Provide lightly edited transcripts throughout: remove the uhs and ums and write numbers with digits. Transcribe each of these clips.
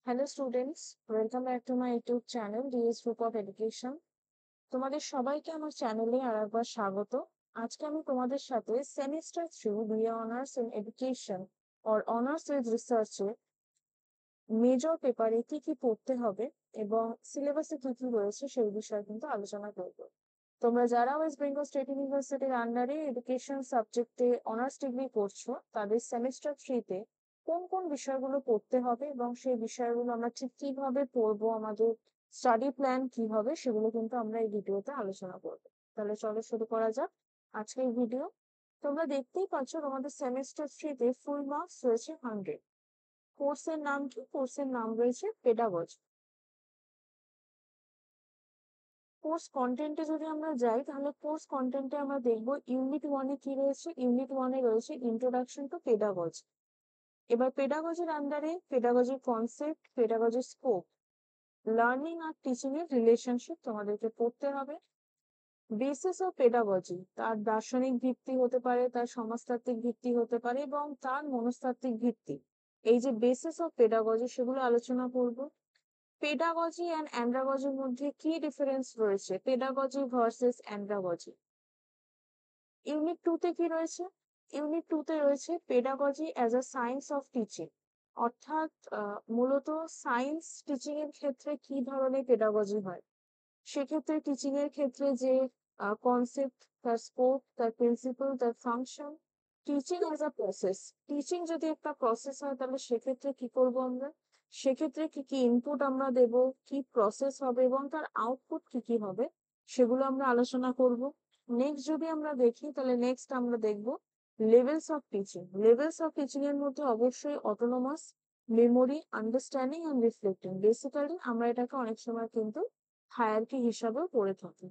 Hello students, welcome back to my YouTube channel DS group of education. তোমাদের সবাইকে আমার চ্যানেলে আর একবার স্বাগত। আজকে আমি তোমাদের সাথে semester 3 BA honours in education or honours with রিসার্চে মেজর পেপারে কি কি পড়তে হবে এবং সিলেবাসে কি কি রয়েছে সেই বিষয়ে কিন্তু আলোচনা করব। তোমরা যারা ওয়েস্ট বেঙ্গল স্টেট ইউনিভার্সিটির আন্ডারে এডুকেশন সাবজেক্টে অনার্স ডিগ্রি করছো, তাদের সেমিস্টার 3-তে কোন কোন বিষয়গুলো পড়তে হবে এবং সেই বিষয়গুলো আমরা ঠিক কিভাবে পড়বো, আমাদের স্টাডি প্ল্যান কি হবে, সেগুলো কিন্তু আমরা এই ভিডিওতে আলোচনা করব। তাহলে চলো শুরু করা যাক আজকের ভিডিও। তোমরা দেখতেই পাচ্ছ তোমাদের সেমিস্টার 3-তে ফুল মার্কস রয়েছে 100। কোর্সের নাম কি? কোর্সের নাম রয়েছে পেডাগজি। কোর্স কন্টেন্টে যদি আমরা যাই, তাহলে কোর্স কন্টেন্টে আমরা দেখবো ইউনিট 1-এ কি রয়েছে। ইউনিট 1-এ রয়েছে ইন্ট্রোডাকশন টু পেডাগজি। এবার পেডাগজির আন্ডারে পেডাগজির কনসেপ্ট, পেডাগজির স্কোপ, লার্নিং আর টিচিং এর রিলেশনশিপ তোমাদেরকে পড়তে হবে। বেসিস অফ পেডাগজি, তার দার্শনিক ভিত্তি হতে পারে, তার সমাজতাত্ত্বিক ভিত্তি হতে পারে এবং তার মনস্তাত্ত্বিক ভিত্তি। এই যে বেসিস অফ পেডাগজি, সেগুলো আলোচনা করব। পেডাগজি অ্যান্ড অ্যান্ড্রাগজির মধ্যে কি ডিফারেন্স রয়েছে, পেডাগজি ভার্সেস অ্যান্ড্রাগজি। ইউনিট 2-তে কি রয়েছে? ইউনিট 2-তে রয়েছে pedagogy as a science of teaching. অর্থাৎ মূলত সায়েন্স টিচিং এর ক্ষেত্রে কি ধরনের পেডাগজি হয়, সেক্ষেত্রে টিচিং এর ক্ষেত্রে যে কনসেপ্ট, তার স্কোপ, তার প্রিন্সিপাল, তার function. Teaching as a process, teaching যদি একটা প্রসেস হয়, তাহলে সেক্ষেত্রে কি করব আমরা, সেক্ষেত্রে কি কি ইনপুট আমরা দেব, কি প্রসেস হবে এবং তার আউটপুট কি কি হবে, সেগুলো আমরা আলোচনা করব। নেক্সট যদি আমরা দেখি, তাহলে নেক্সট আমরা দেখব levels of teaching. Levels of teaching এর মধ্যে অবশ্যই autonomous, memory, understanding and reflecting. Basically আমরা এটাকে অনেক সময় কিন্তু হায়ারকি হিসাবেও পড়ে থাকি।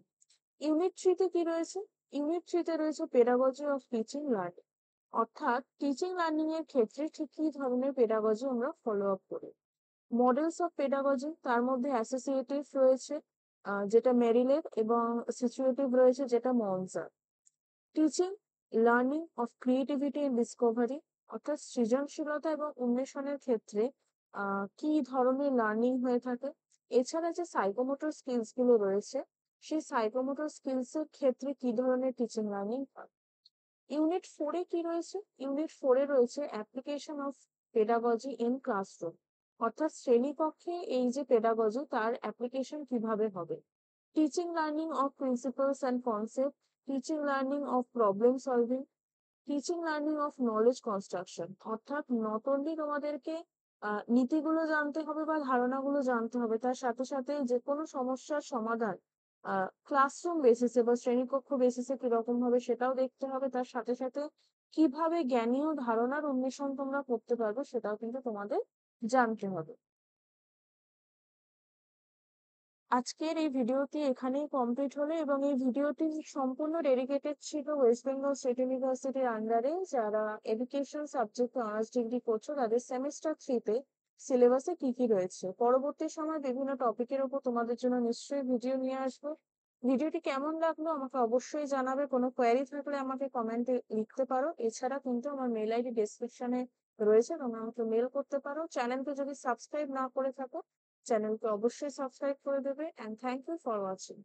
ইউনিট 3-তে কি রয়েছে? ইউনিট 3-তে রয়েছে পেডাগজি অফ টিচিং লার্নিং। অর্থাৎ টিচিং লার্নিং এর ক্ষেত্রে ঠিক কি ধরনের পেডাগজি আমরা ফলো আপ করি। মডেলস অফ পেডাগজি, তার মধ্যে অ্যাসোসিয়েটিভ রয়েছে যেটা মেরিলের, এবং সিচুয়েটিভ রয়েছে যেটা মনসার। Teaching learning of creativity and discovery, অর্থাৎ সৃজনশীলতা এবং উন্মেষণের ক্ষেত্রে কি ধরনের লার্নিং হয়ে থাকে। এছাড়া যে সাইকোমোটর স্কিলস গুলো রয়েছে, সেই সাইকোমোটর স্কিলস এর ক্ষেত্রে কি ধরনের টিচিং লার্নিং হয়। ইউনিট 4-এ কি রয়েছে? ইউনিট 4-এ রয়েছে application of pedagogy in classroom. অর্থাৎ শ্রেণীকক্ষে এই যে পেডাগজি, তার অ্যাপ্লিকেশন কিভাবে হবে। Teaching learning of principles and concept, teaching learning of problem solving, teaching learning of knowledge construction. অর্থাৎ নট অনলি তোমাদেরকে নীতিগুলো জানতে হবে বা ধারণাগুলো জানতে হবে, তার সাথে সাথে যে কোনো সমস্যার সমাধান ক্লাসরুম বেসিসে বা শ্রেণীকক্ষ বেসিসে কিরকম হবে সেটাও দেখতে হবে। তার সাথে সাথে কিভাবে জ্ঞানীয় ধারণার উন্মেষণ তোমরা করতে পারবে, সেটাও কিন্তু তোমাদের জানতে হবে। আজকের এই ভিডিওটি এখানেই কমপ্লিট হলো এবং এই ভিডিওটি সম্পূর্ণ ডেডিকেটেড ছিল ওয়েস্ট বেঙ্গল স্টেট ইউনিভার্সিটির আন্ডারে যারা এডুকেশন সাবজেক্টে অনার্স ডিগ্রি করছো, তাদের সেমিস্টার 3-তে সিলেবাসে কি কি রয়েছে। পরবর্তী সময় বিভিন্ন টপিকের উপর তোমাদের জন্য নিশ্চয়ই ভিডিও নিয়ে আসবো। ভিডিওটি কেমন লাগলো আমাকে অবশ্যই জানাবে। কোনো কোয়েরি থাকলে আমাকে কমেন্টে লিখতে পারো। এছাড়া কিন্তু আমার মেল আইডি ডেসক্রিপশনে রয়েছে, তোমরা আমাকে মেল করতে পারো। চ্যানেলকে যদি সাবস্ক্রাইব না করে থাকো, চ্যানেলকে অবশ্যই সাবস্ক্রাইব করে দেবে। And thank you for watching.